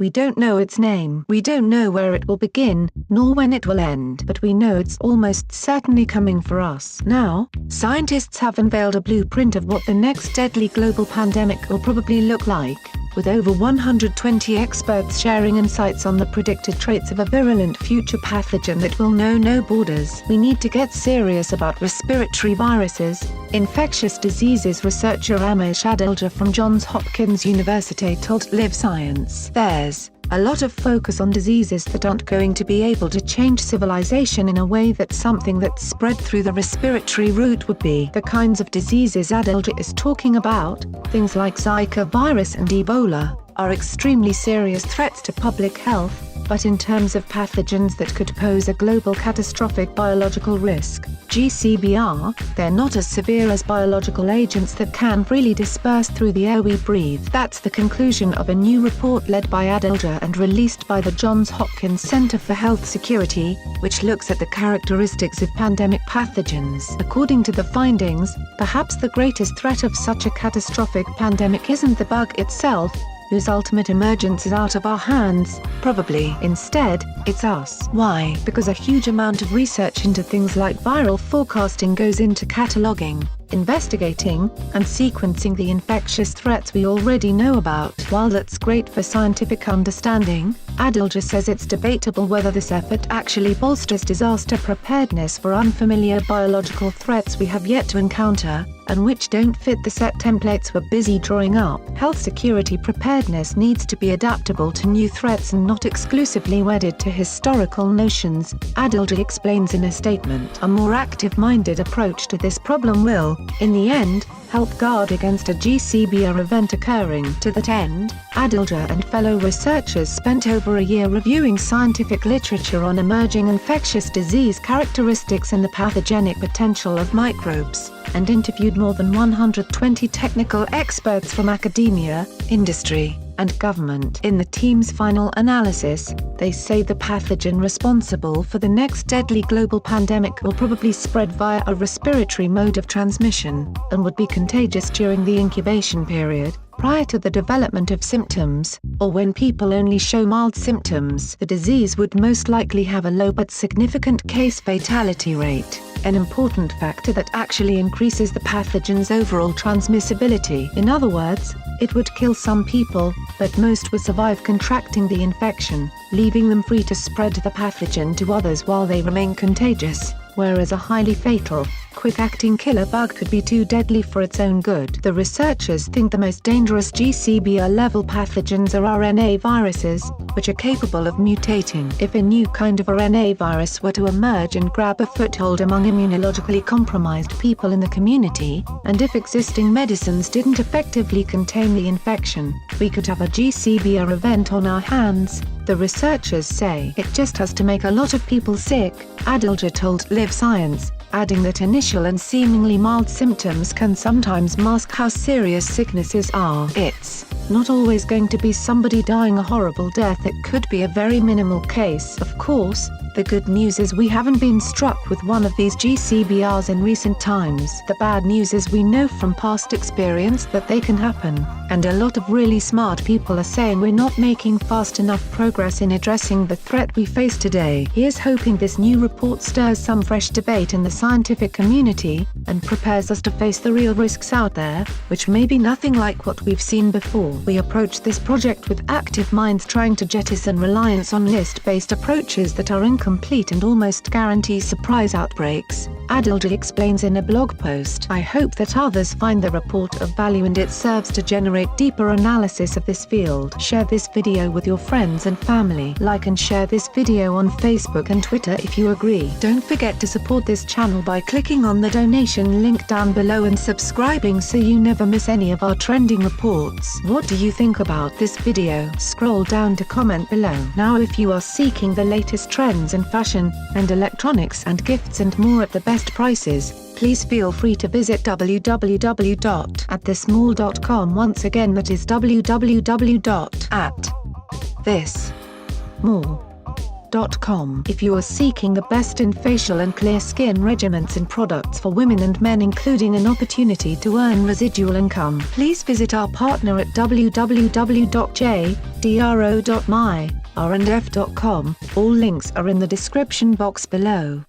We don't know its name. We don't know where it will begin, nor when it will end. But we know it's almost certainly coming for us. Now, scientists have unveiled a blueprint of what the next deadly global pandemic will probably look like, with over 120 experts sharing insights on the predicted traits of a virulent future pathogen that will know no borders. We need to get serious about respiratory viruses, infectious diseases. Researcher Amesh Adalja from Johns Hopkins University told Live Science. There's a lot of focus on diseases that aren't going to be able to change civilization in a way that something that's spread through the respiratory route would be. The kinds of diseases Adalja is talking about, things like Zika virus and Ebola, are extremely serious threats to public health, but in terms of pathogens that could pose a global catastrophic biological risk, GCBR, they're not as severe as biological agents that can freely disperse through the air we breathe. That's the conclusion of a new report led by Adalja and released by the Johns Hopkins Center for Health Security, which looks at the characteristics of pandemic pathogens. According to the findings, perhaps the greatest threat of such a catastrophic pandemic isn't the bug itself, whose ultimate emergence is out of our hands, probably. Instead, it's us. Why? Because a huge amount of research into things like viral forecasting goes into cataloging, investigating, and sequencing the infectious threats we already know about. While that's great for scientific understanding, Adalja says it's debatable whether this effort actually bolsters disaster preparedness for unfamiliar biological threats we have yet to encounter, and which don't fit the set templates we're busy drawing up. Health security preparedness needs to be adaptable to new threats and not exclusively wedded to historical notions, Adalja explains in a statement. A more active-minded approach to this problem will, in the end, help guard against a GCBR event occurring. To that end, Adalja and fellow researchers spent over a year reviewing scientific literature on emerging infectious disease characteristics and the pathogenic potential of microbes, and interviewed more than 120 technical experts from academia, industry, and government. In the team's final analysis, they say the pathogen responsible for the next deadly global pandemic will probably spread via a respiratory mode of transmission, and would be contagious during the incubation period, prior to the development of symptoms, or when people only show mild symptoms. The disease would most likely have a low but significant case fatality rate, an important factor that actually increases the pathogen's overall transmissibility. In other words, it would kill some people, but most would survive contracting the infection, leaving them free to spread the pathogen to others while they remain contagious, whereas a highly fatal, quick-acting killer bug could be too deadly for its own good. The researchers think the most dangerous GCBR-level pathogens are RNA viruses, which are capable of mutating. If a new kind of RNA virus were to emerge and grab a foothold among immunologically compromised people in the community, and if existing medicines didn't effectively contain the infection, we could have a GCBR event on our hands, the researchers say. It just has to make a lot of people sick, Adalja told Live Science, adding that initial and seemingly mild symptoms can sometimes mask how serious sicknesses are. It's not always going to be somebody dying a horrible death. It could be a very minimal case. Of course, the good news is we haven't been struck with one of these GCBRs in recent times. The bad news is we know from past experience that they can happen, and a lot of really smart people are saying we're not making fast enough progress in addressing the threat we face today. Here's hoping this new report stirs some fresh debate in the scientific community, and prepares us to face the real risks out there, which may be nothing like what we've seen before. We approach this project with active minds, trying to jettison reliance on list-based approaches that are incomplete and almost guarantee surprise outbreaks, Adalja explains in a blog post. I hope that others find the report of value and it serves to generate deeper analysis of this field. Share this video with your friends and family. Like and share this video on Facebook and Twitter if you agree. Don't forget to support this channel by clicking on the donation link down below and subscribing so you never miss any of our trending reports. What do you think about this video? Scroll down to comment below. Now if you are seeking the latest trends in fashion, and electronics and gifts and more at the best prices, please feel free to visit www.athismall.com. Once again, that is www.athismall.com. jdrosmith.com. If you are seeking the best in facial and clear skin regimens and products for women and men, including an opportunity to earn residual income, please visit our partner at www.jdro.my, r&f.com. All links are in the description box below.